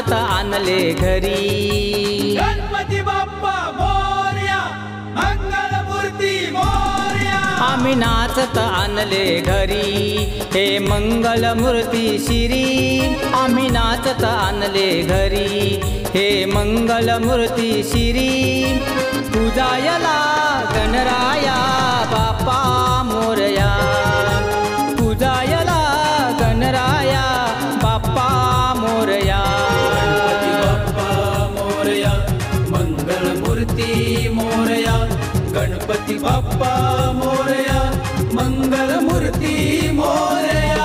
नाचत आणले घरी। गणपती बाप्पा मोरया, मंगलमूर्ती मोरया। आम्ही नाचत आणले घरी हे मंगलमूर्ती शिरी। आम्ही नाचत आणले घरी हे मंगलमूर्ती शिरी। पूजायला गणराया बाप्पा मोरया, पूजायला गणराया बाप्पा मोरया। गणपती बाप्पा मोरया, मंगलमूर्ती मोरया। गणपती बाप्पा मोरया, मंगलमूर्ती मोरया।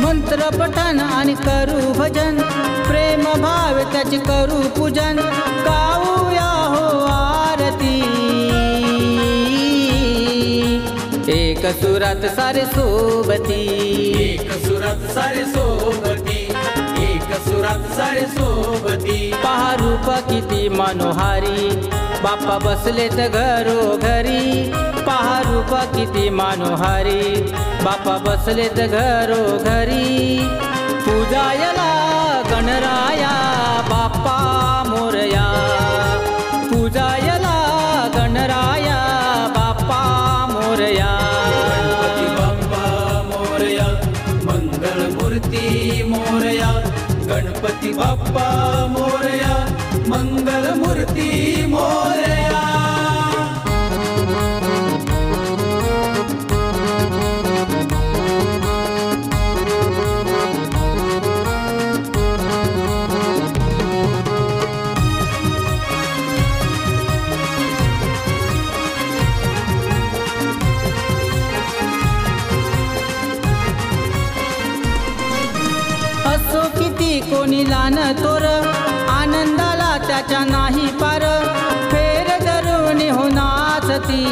मंत्र पठण आणि करू भजन, प्रेम भाव त्याचे करू पूजन। गाऊया हो आरती एक सुरात सारे सोबती। एक सुरात सारे सोबती, एक सुरात सारे सोबती। पहा रूप किती मनोहारी बाप्पा बसलेत घरोघरी। पहा रूप किती मनोहारी बाप्पा बसलेत घरोघरी। पूजायला गणराया बाप्पा मोरया, पूजायला गणराया बाप्पा मोरया। गणपती बाप्पा मोरया, मंगलमूर्ती मोरया। गणपती बाप्पा मोरया, मंगलमूर्ती मोरया। असो किती कोणी लान तोर, आनंदाला त्याच्या नाही पार। फेर धरून हो नाचती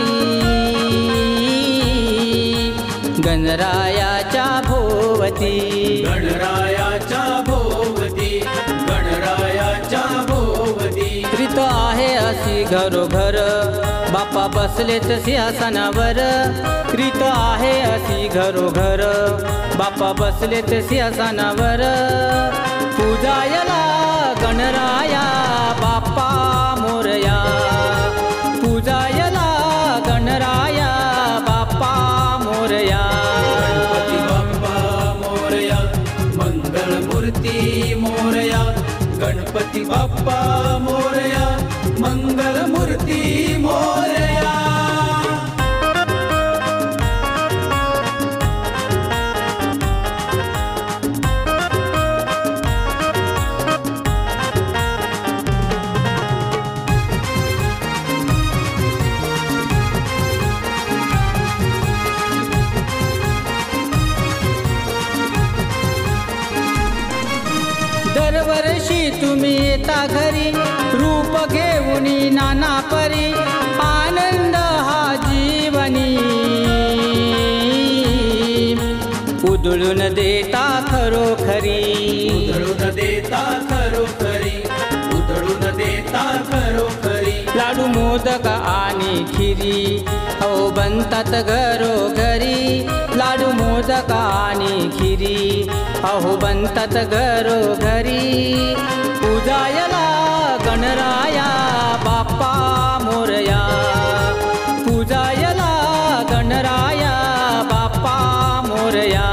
गणरायाच्या भोवती। गणरायाच्या भोवती, गणरायाच्या भोवती। रीत आहे अशी घरोघर बाप्पा बसलेत सिंहासनावर। रीत आहे अशी घरोघर बाप्पा बसलेत सिंहासनावर। पूजायला गणराया बाप्पा मोरया, पूजायला गणराया बाप्पा मोरया। गणपती बाप्पा मोरया, मंगलमूर्ती मोरया। गणपती बाप्पा मोरया, मंगलमूर्ती मोरया। दरवर्षी तुम्ही येता घरी रूप घेऊन नाना परी। आनंद हा जीवनी उधळून देता खरोखरी। उधळून देता खरोखरी, उधळून देता खरोखरी। लाडू मोदक आणि खिरी हो बनतात घरोघरी। लाडू मोदक आणि खिरी अहो बनतात घरोघरी। पूजायला गणराया बाप्पा मोरया, पूजायला गणराया बाप्पा मोरया।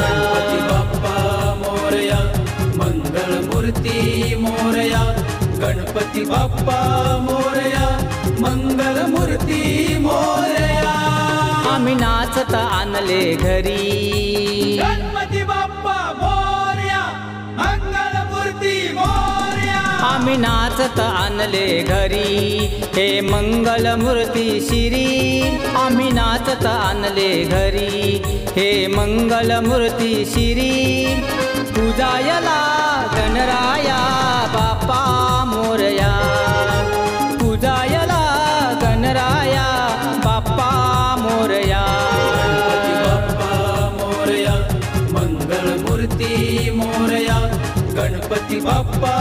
गणपती बाप्पा मोरया, मंगलमूर्ती मोरया। गणपती बाप्पा मोरया, मंगलमूर्ती मोरया। आम्ही नाचत आणले घरी। गणपती बाप्पा मोरया, मंगलमूर्ती मोरया। आम्ही नाचत आणले घरी हे मंगलमूर्ती शिरी। आम्ही नाचत आणले घरी हे मंगलमूर्ती शिरी। पूजायला गणराया बाप्पा मोरया, पूजायला गणराया बाप्पा मोरया। मंगलमूर्ती मोरया, गणपती बाप्पा